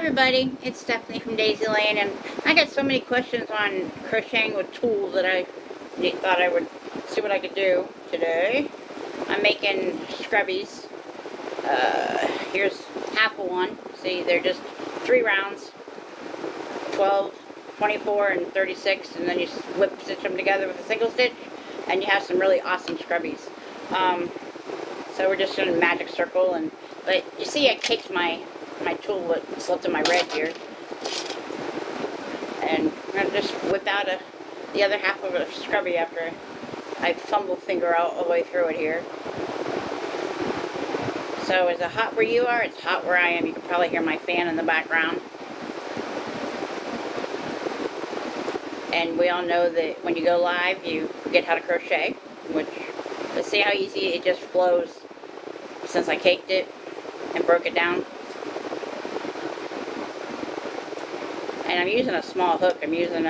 everybody, it's Stephanie from Daisy Lane, and I got so many questions on crocheting with tools that I thought I would see what I could do today. I'm making scrubbies. Here's half of one. See, they're just 3 rounds, 12, 24, and 36, and then you whip stitch them together with a single stitch, and you have some really awesome scrubbies. So we're just doing a magic circle, but you see I kicked my tool that slipped in my red here, and I'm going to just whip out the other half of a scrubby after I fumble finger out all the way through it here. So is it hot where you are? It's hot where I am. You can probably hear my fan in the background. And we all know that when you go live, you forget how to crochet, which, let's see how easy it just flows since I caked it and broke it down. And I'm using a small hook. I'm using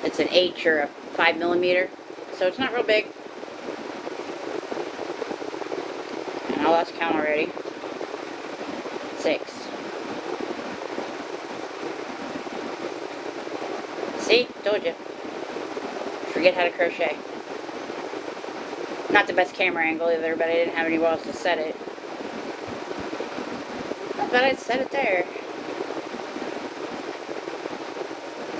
it's an H or a 5mm, so it's not real big. And I lost count already. 6. See? Told you. Forget how to crochet. Not the best camera angle either, but I didn't have anywhere else to set it. I thought I'd set it there.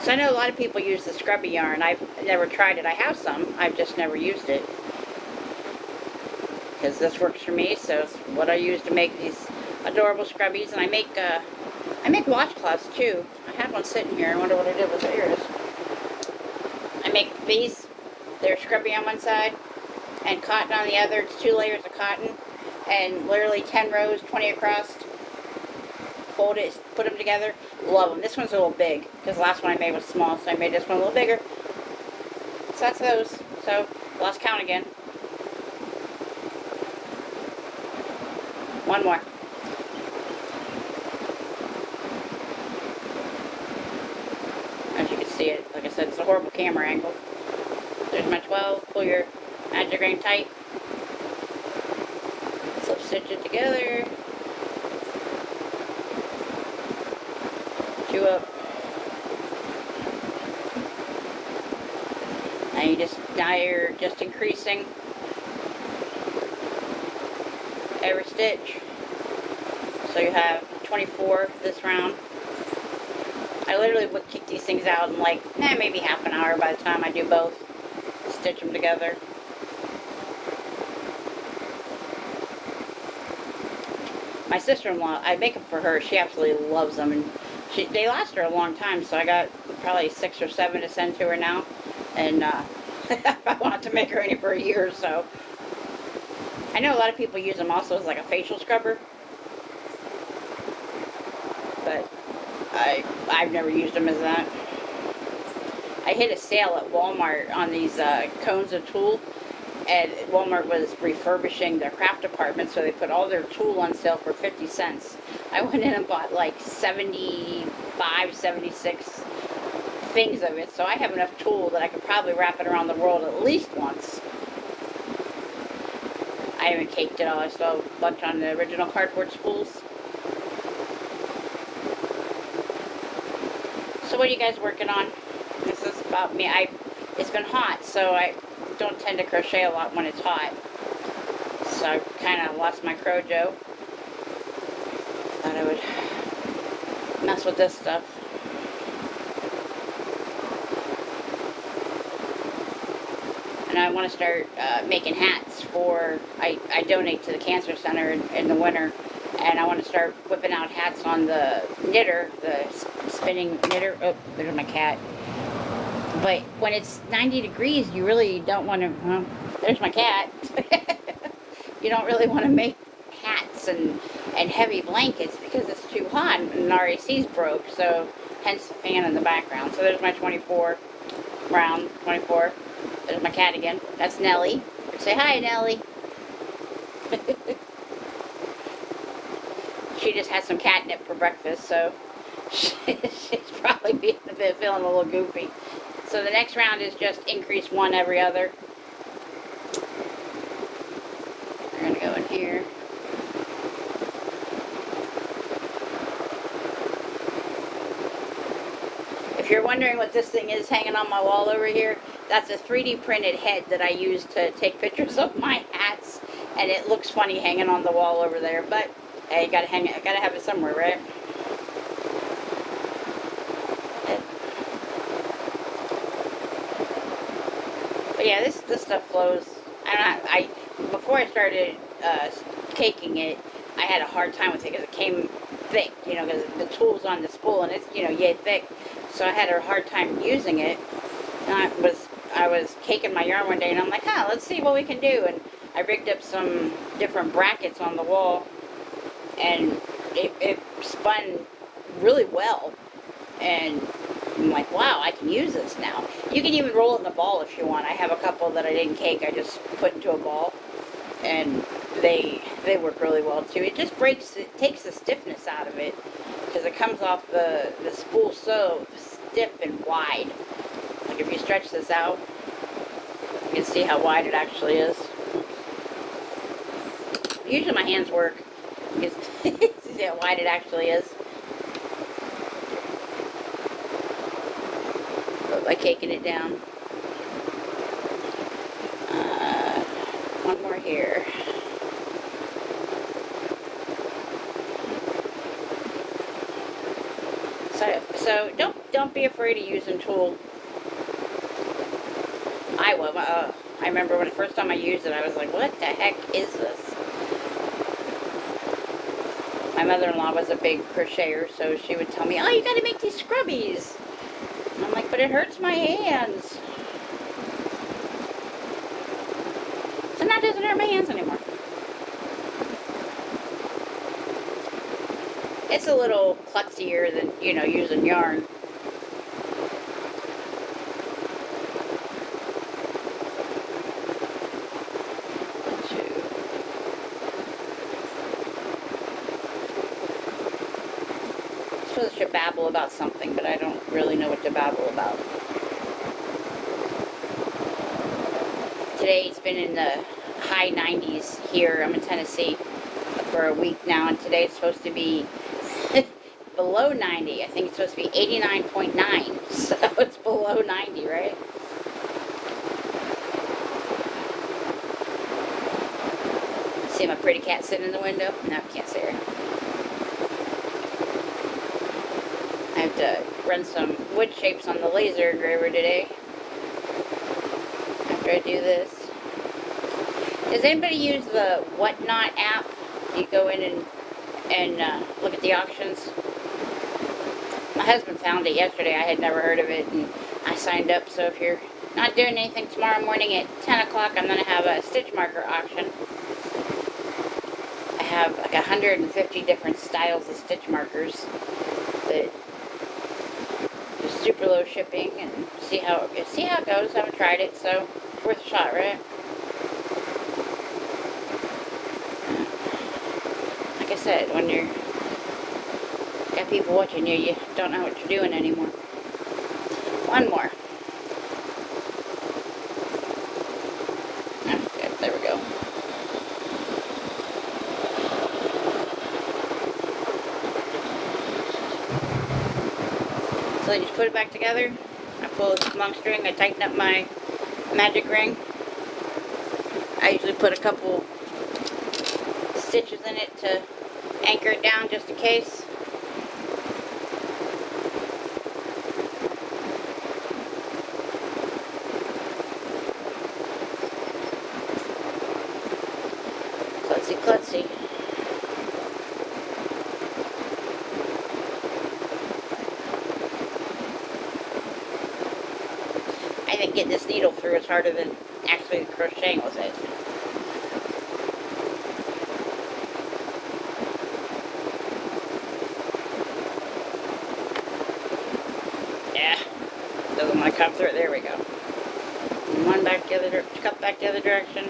So I know a lot of people use the scrubby yarn. I've never tried it. I have some. I've just never used it. Because this works for me, so it's what I use to make these adorable scrubbies. And I make washcloths too. I had one sitting here. I wonder what I did with it. Here it is. I make these. They're scrubby on one side and cotton on the other. It's 2 layers of cotton and literally 10 rows, 20 across. Fold it, put them together. Love them. This one's a little big because the last one I made was small, so I made this one a little bigger. So that's those. So lost count again. One more. As you can see it, like I said, it's a horrible camera angle. There's my 12. Pull your magic ring tight. Slip stitch it together. You up. Now you're just increasing every stitch. So you have 24 this round. I literally would kick these things out in like maybe half an hour by the time I do both. Stitch them together. My sister-in-law, I make them for her. She absolutely loves them, and they last her a long time, so I got probably 6 or 7 to send to her now, and I want to make her any for a year or so. I know a lot of people use them also as like a facial scrubber, but I've never used them as that. I hit a sale at Walmart on these cones of tulle, and Walmart was refurbishing their craft department, so they put all their tulle on sale for 50 cents. I went in and bought like 75, 76 things of it, so I have enough tulle that I could probably wrap it around the world at least once. I haven't caked it all. I still have a bunch on the original cardboard spools. So what are you guys working on? This is about me. It's been hot, so I don't tend to crochet a lot when it's hot. So I kind of lost my crojo. Thought I would mess with this stuff. And I want to start making hats for, I donate to the cancer center in the winter, and I want to start whipping out hats on the knitter, the spinning knitter. Oh, there's my cat. But when it's 90 degrees, you really don't want to, well, there's my cat. You don't really want to make hats and heavy blankets because it's too hot and our AC's broke, so hence the fan in the background. So there's my 24 round, 24. There's my cat again. That's Nellie. Say hi, Nellie. She just had some catnip for breakfast, so she's probably feeling a little goofy. So the next round is just increase 1 every other. We're going to go in here. wondering what this thing is hanging on my wall over here, that's a 3D printed head that I use to take pictures of my hats, and it looks funny hanging on the wall over there, but hey, you gotta hang it, I gotta have it somewhere, right? But yeah, this stuff flows. Before I started caking it, I had a hard time with it because it came thick, you know, because the tool's on the spool and it's, you know, yay thick. So I had a hard time using it. And I was caking my yarn one day and I'm like, let's see what we can do. And I rigged up some different brackets on the wall and it spun really well. And I'm like, wow, I can use this now. You can even roll it in a ball if you want. I have a couple that I didn't cake. I just put into a ball. And they work really well too. It just takes the stiffness out of it. Because it comes off the spool so stiff and wide. Like if you stretch this out, you can see how wide it actually is. Usually my hands work. You can see how wide it actually is. By caking it down. One more here. So don't be afraid of using tool. I remember when the first time I used it, I was like, what the heck is this? My mother-in-law was a big crocheter, so she would tell me, oh, you gotta make these scrubbies. And I'm like, but it hurts my hands. So now it doesn't hurt my hands anymore. It's a little klutzier than, you know, using yarn. I suppose I should babble about something, but I don't really know what to babble about. Today it's been in the high 90s here. I'm in Tennessee for a week now, and today it's supposed to be below 90. I think it's supposed to be 89.9, so it's below 90, right? See my pretty cat sitting in the window? No, I can't see her. I have to run some wood shapes on the laser engraver today. After I do this. Does anybody use the Whatnot app? You go in and look at the auctions. My husband found it yesterday. I had never heard of it, and I signed up. So if you're not doing anything tomorrow morning at 10 o'clock, I'm going to have a stitch marker auction. I have like 150 different styles of stitch markers that is super low shipping, and see how it goes. I haven't tried it, so it's worth a shot, right? Like I said, when you're got people watching you, you don't know what you're doing anymore. One more. Oh, good. There we go. So I just put it back together. I pull a long string. I tighten up my magic ring. I usually put a couple stitches in it to anchor it down just in case. Klutzy. I think getting this needle through is harder than actually crocheting with it. Yeah, doesn't want to come through. There we go. And one back the other, cut back the other direction.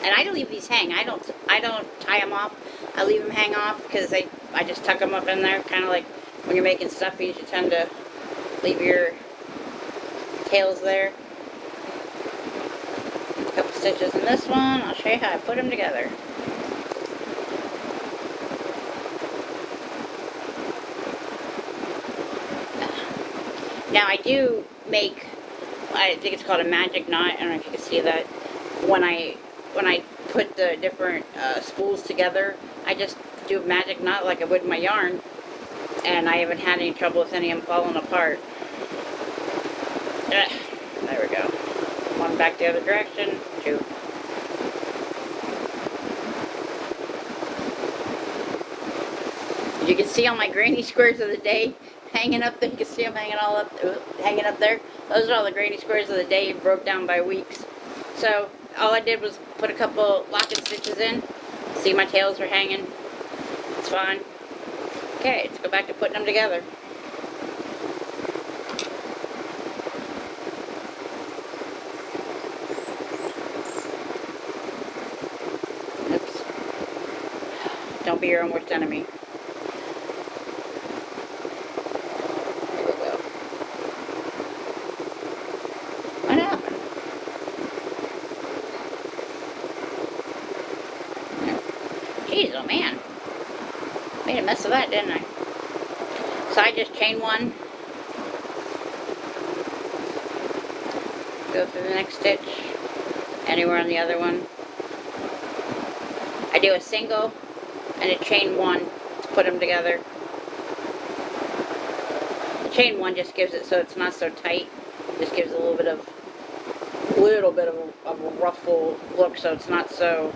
And I leave these hang. I don't tie them off. I leave them hang off because I just tuck them up in there. Kind of like when you're making stuffies, you tend to leave your tails there. couple stitches in this one. I'll show you how I put them together. Now I do make, I think it's called a magic knot. I don't know if you can see that. When I put the different spools together, I just do a magic knot like I would my yarn, and I haven't had any trouble with any of them falling apart. There we go. One back the other direction, two. You can see all my granny squares of the day hanging up there. You can see them hanging all up, hanging up there. Those are all the granny squares of the day, broke down by weeks. So all I did was put a couple locking stitches in. See, my tails are hanging. It's fine. Okay, let's go back to putting them together. Oops. Don't be your own worst enemy. There we go. What happened? Jeez, oh man. Made a mess of that, didn't I? So I just chain one. Go through the next stitch. Anywhere on the other one. I do a single and a chain one to put them together. The chain one just gives it so it's not so tight. Just gives a little bit of a ruffle look, so it's not so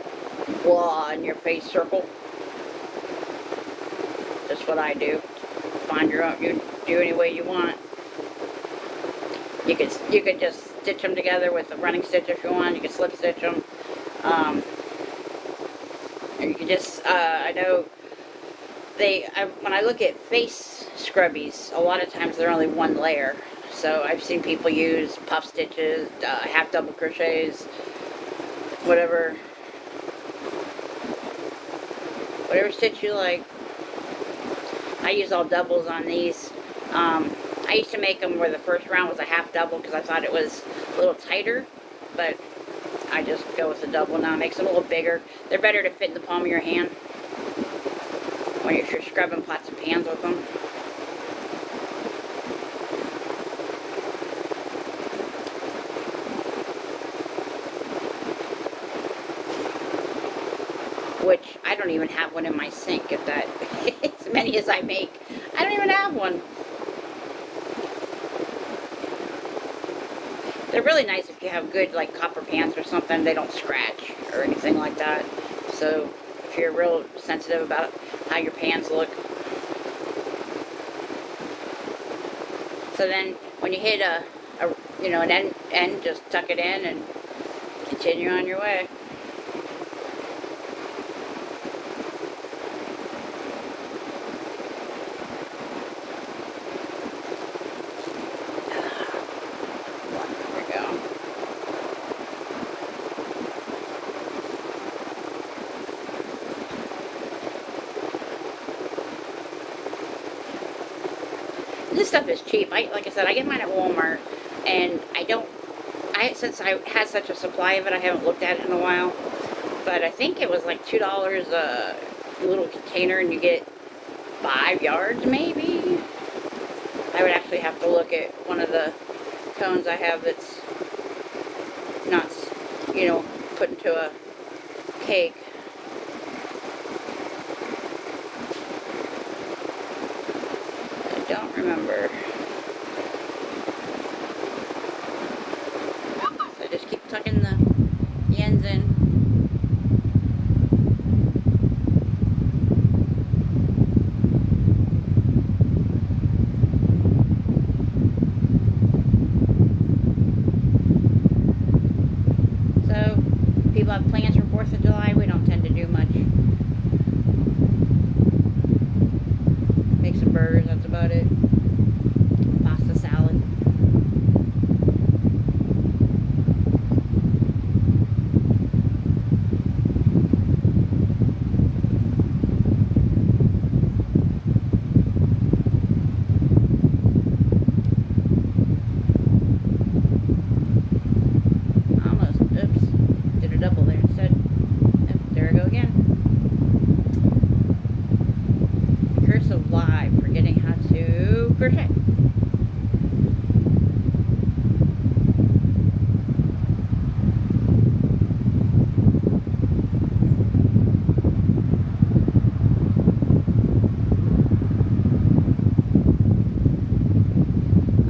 blah in your face circle. That's what I do. Find your own. You do any way you want. You could just stitch them together with a running stitch if you want. You can slip stitch them. Or you can just. I know when I look at face scrubbies, a lot of times they're only one layer. So I've seen people use puff stitches, half double crochets, whatever stitch you like. I use all doubles on these. I used to make them where the first round was a half double because I thought it was a little tighter, but I just go with the double now. It makes them a little bigger. They're better to fit in the palm of your hand when you're scrubbing pots and pans with them. Which I don't even have one in my sink, if that, as many as I make. I don't even have one. They're really nice if you have good, like, copper pans or something. They don't scratch or anything like that. So if you're real sensitive about how your pans look. So then when you hit an end, just tuck it in and continue on your way. This stuff is cheap. Like I said, I get mine at Walmart, and since I had such a supply of it, I haven't looked at it in a while. But I think it was like $2 a little container, and you get 5 yards, maybe. I would actually have to look at one of the cones I have that's not, put into a cake. Don't remember. So just keep tucking the ends in. So people have plans for 4th of July. We don't tend to do much. Make some burgers, that's about it. Pasta salad. Almost, oops. crochet.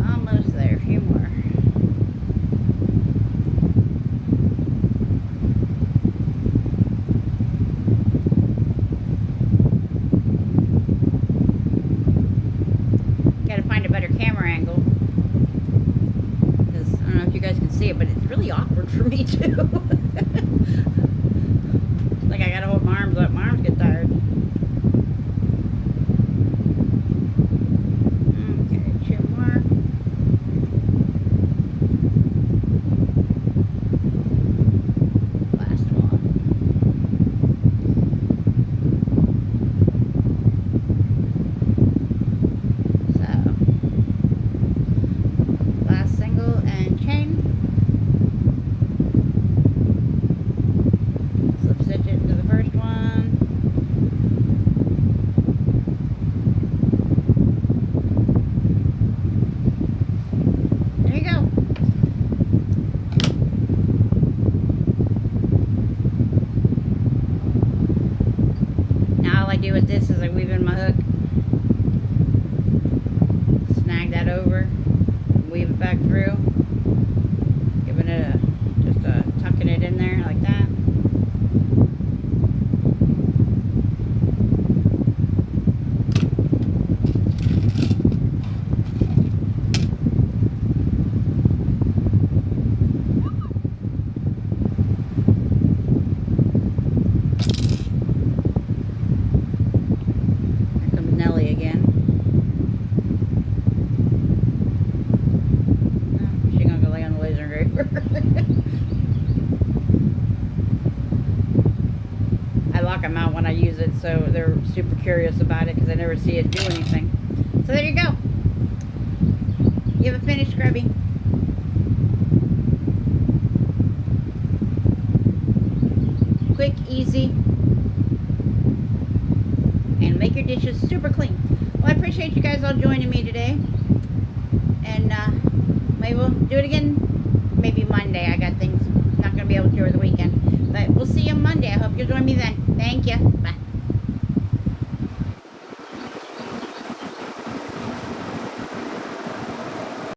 Almost there, a few more. Gotta find a better camera angle, because I don't know if you guys can see it, but it's really awkward for me too. Like I gotta hold my arms up. My arms get tired. Okay, two more. Last one. So, last single and chain. Slip stitch it into the first one. There you go. Now all I do with this is I weave in my hook, snag that over, weave it back through, giving it tucking it in there like that. Nelly again. Oh, she's gonna go lay on the laser engraver. I lock them out when I use it, so they're super curious about it because I never see it do anything. So there you go. You have a finished scrubby. Quick, easy, and make your dishes super clean. Well, I appreciate you guys all joining me today, and maybe we'll do it again maybe Monday. I got things not going to be able to do over the weekend, but we'll see you Monday. I hope you'll join me then. Thank you. Bye.